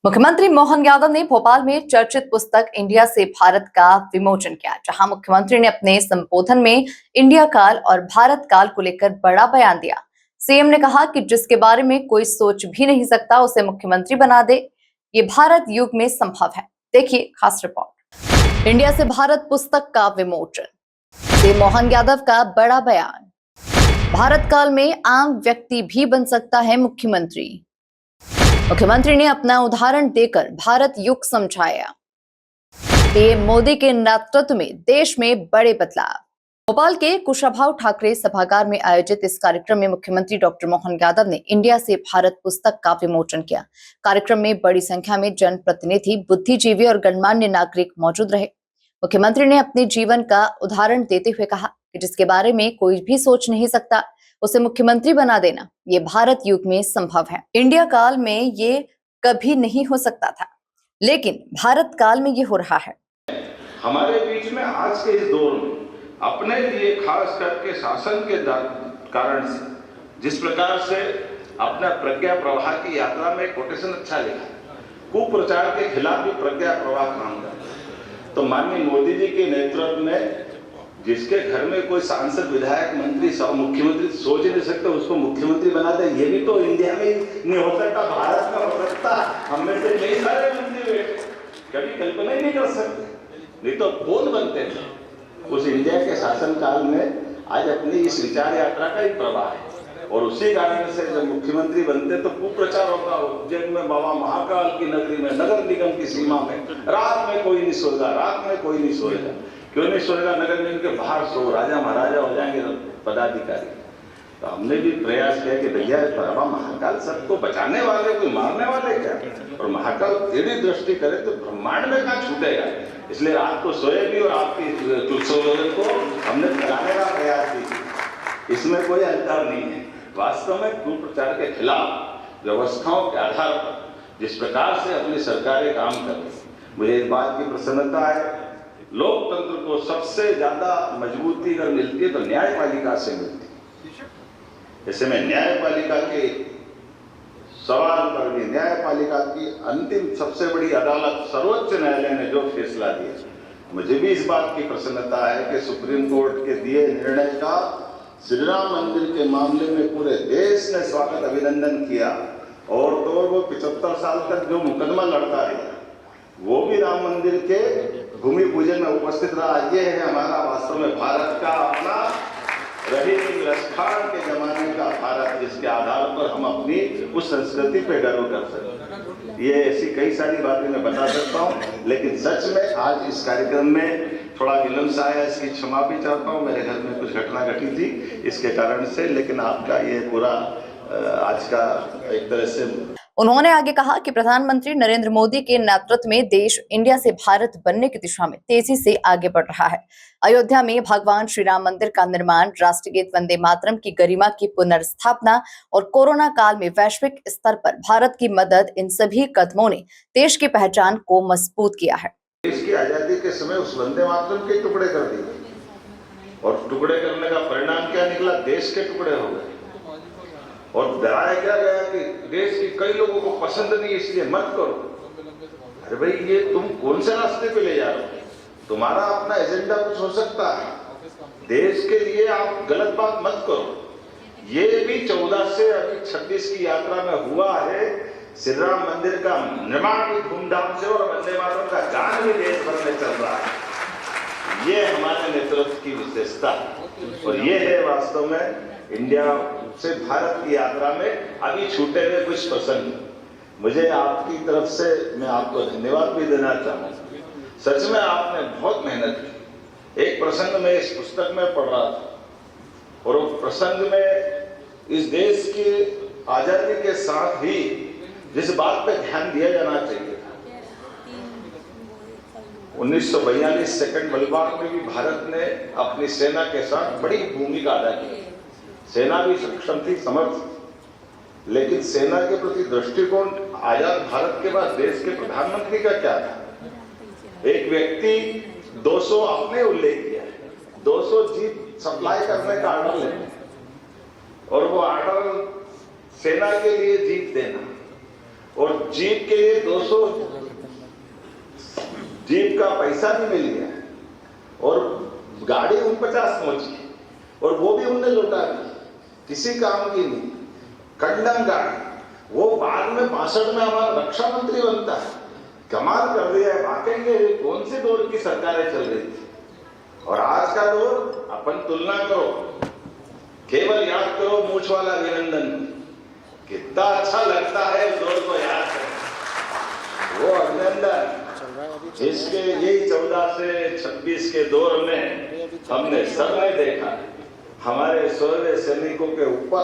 मुख्यमंत्री मोहन यादव ने भोपाल में चर्चित पुस्तक इंडिया से भारत का विमोचन किया, जहां मुख्यमंत्री ने अपने संबोधन में इंडिया काल और भारत काल को लेकर बड़ा बयान दिया। सीएम ने कहा कि जिसके बारे में कोई सोच भी नहीं सकता उसे मुख्यमंत्री बना दे, ये भारत युग में संभव है। देखिए खास रिपोर्ट। इंडिया से भारत पुस्तक का विमोचन, सीएम मोहन यादव का बड़ा बयान। भारत काल में आम व्यक्ति भी बन सकता है मुख्यमंत्री। मुख्यमंत्री ने अपना उदाहरण देकर भारत युग समझाया। पीएम मोदी के नेतृत्व में देश में बड़े बदलाव। भोपाल के कुशाभाऊ ठाकरे सभागार में आयोजित इस कार्यक्रम में मुख्यमंत्री डॉक्टर मोहन यादव ने इंडिया से भारत पुस्तक का विमोचन किया। कार्यक्रम में बड़ी संख्या में जनप्रतिनिधि, बुद्धिजीवी और गणमान्य नागरिक मौजूद रहे। मुख्यमंत्री ने अपने जीवन का उदाहरण देते हुए कहा कि जिसके बारे में कोई भी सोच नहीं सकता उसे मुख्यमंत्री बना देना, ये भारत युग में संभव है। इंडिया काल में ये कभी नहीं हो सकता था, लेकिन भारत काल में ये हो रहा है। हमारे बीच में आज के इस दौर में अपने लिए खास करके शासन के कारण से जिस प्रकार से अपना प्रज्ञा प्रवाह की यात्रा में कोटेशन अच्छा लिखा, कुप्रचार के खिलाफ भी प्रज्ञा प्रवाह काम करता, तो माननीय मोदी जी के नेतृत्व में जिसके घर में कोई सांसद, विधायक, मंत्री, मुख्यमंत्री सोच नहीं सकते उसको मुख्यमंत्री बना दे, ये भी तो इंडिया में नहीं हो सकता, भारत में हो सकता। हम में से कई सारे मंत्री बैठे कभी कल्पना ही नहीं कर सकते, नहीं तो कौन बनते थे। उस इंडिया के शासन काल में आज अपनी इस विचार यात्रा का ही प्रवाह है, और उसी कारण से जब मुख्यमंत्री बनते तो कुप्रचार होता। उज्जैन में बाबा महाकाल की नगरी में, नगर निगम की सीमा में रात में कोई नहीं सोएगा, रात में कोई नहीं सोएगा। क्यों नहीं सोएगा? नगर निगम के बाहर सो, राजा महाराजा हो जाएंगे पदाधिकारी। तो हमने भी प्रयास किया कि भैया बाबा महाकाल सबको बचाने वाले, कोई मारने वाले क्या, और महाकाल तेरी दृष्टि करे तो ब्रह्मांड में कहाँ छूटेगा। इसलिए रात को सोए भी और आपकी तुलसोदन को हमने फैलाने का प्रयास भी, इसमें कोई अंतर नहीं है। वास्तव में कुप्रचार के खिलाफ व्यवस्थाओं के आधार पर जिस प्रकार से अपनी सरकारें काम कर रही, मुझे इस बात की प्रसन्नता है। लोकतंत्र को सबसे ज्यादा मजबूती अगर मिलती है तो न्यायपालिका से मिलती है। ऐसे में न्यायपालिका के सवाल पर भी न्यायपालिका की अंतिम सबसे बड़ी अदालत सर्वोच्च न्यायालय ने जो फैसला दिया, मुझे भी इस बात की प्रसन्नता है कि सुप्रीम कोर्ट के दिए निर्णय का श्री राम मंदिर के मामले में पूरे देश ने स्वागत, अभिनंदन किया। और तो वो 75 साल तक जो मुकदमा लड़ता रहा वो भी राम मंदिर के भूमि पूजन में उपस्थित रहा। ये है हमारा वास्तव में भारत का अपना रहीम रसखान के जमाने का भारत, जिसके आधार पर हम अपनी उस संस्कृति पे गर्व कर सकते। ये ऐसी कई सारी बातें मैं बता सकता हूँ, लेकिन सच में आज इस कार्यक्रम में थोड़ा विलंब से आया, इसकी क्षमा भी चाहता हूँ। मेरे घर में कुछ घटना घटी थी इसके कारण से, लेकिन आपका ये पूरा आज का एक तरह से। उन्होंने आगे कहा कि प्रधानमंत्री नरेंद्र मोदी के नेतृत्व में देश इंडिया से भारत बनने की दिशा में तेजी से आगे बढ़ रहा है। अयोध्या में भगवान श्री राम मंदिर का निर्माण, राष्ट्रगीत वंदे मातरम की गरिमा की पुनर्स्थापना और कोरोना काल में वैश्विक स्तर पर भारत की मदद, इन सभी कदमों ने देश की पहचान को मजबूत किया है। देश की आजादी के समय उस वंदे मातरम के टुकड़े कर दिए, और टुकड़े करने का परिणाम क्या निकला? देश के टुकड़े हो गए। और डराया क्या गया कि देश के कई लोगों को पसंद नहीं, इसलिए मत करो। अरे भाई, ये तुम कौन से रास्ते पे ले जा रहे हो? तुम्हारा अपना एजेंडा कुछ हो सकता है, देश के लिए आप गलत बात मत करो। ये भी 14 से अभी 26 की यात्रा में हुआ है। श्री राम मंदिर का निर्माण भी धूमधाम से और वंदे मातरम का गान भी देश भर में चल रहा है। ये हमारे नेतृत्व की विशेषता है, और ये है वास्तव में इंडिया से भारत की यात्रा में अभी छूटे हुए कुछ प्रसंग। मुझे आपकी तरफ से मैं आपको धन्यवाद भी देना चाहूँगा। सच में आपने बहुत मेहनत की। एक प्रसंग में इस पुस्तक में पढ़ रहा था, और वो प्रसंग में इस देश की आजादी के साथ ही जिस बात पे ध्यान दिया जाना चाहिए था, 1942 सेकंड बलवार में भी भारत ने अपनी सेना के साथ बड़ी भूमिका अदा की। सेना भी सक्षम थी, समर्थ, लेकिन सेना के प्रति दृष्टिकोण आजाद भारत के बाद देश के प्रधानमंत्री का क्या था? एक व्यक्ति 200 आपने उल्लेख किया, 200 जीप सप्लाई करने का ऑर्डर लेना, और वो ऑर्डर सेना के लिए जीप देना, और जीप के लिए 200 जीप का पैसा भी मिल गया और गाड़ी 49 पहुंची और वो भी उनने लौटा दी, किसी काम की नहीं, कंडम गाड़ी। वो बाद में 62 में हमारा रक्षा मंत्री बनता है। कमाल कर दिया है, वाकई में कौन सी दौर की सरकारें चल रही थी और आज का दौर। अपन तुलना करो, केवल याद करो मूछ वाला अभिनंदन, कितना अच्छा लगता है उस दौर को याद करें। वो अभिनंदन जिसके यही 14 से 26 के दौर में हमने सबने देखा हमारे शौर्य सैनिकों के ऊपर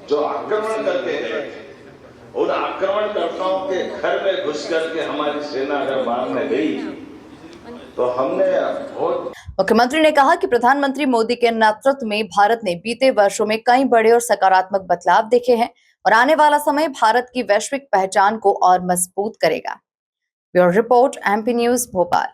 जो आक्रमण करके गए थे, उन आक्रमणकर्ताओं के घर में घुस करके हमारी सेना अगर मारने गई तो हमने बहुत। मुख्यमंत्री ने कहा कि प्रधानमंत्री मोदी के नेतृत्व में भारत ने बीते वर्षों में कई बड़े और सकारात्मक बदलाव देखे हैं और आने वाला समय भारत की वैश्विक पहचान को और मजबूत करेगा। Bureau report, MP news, Bhopal.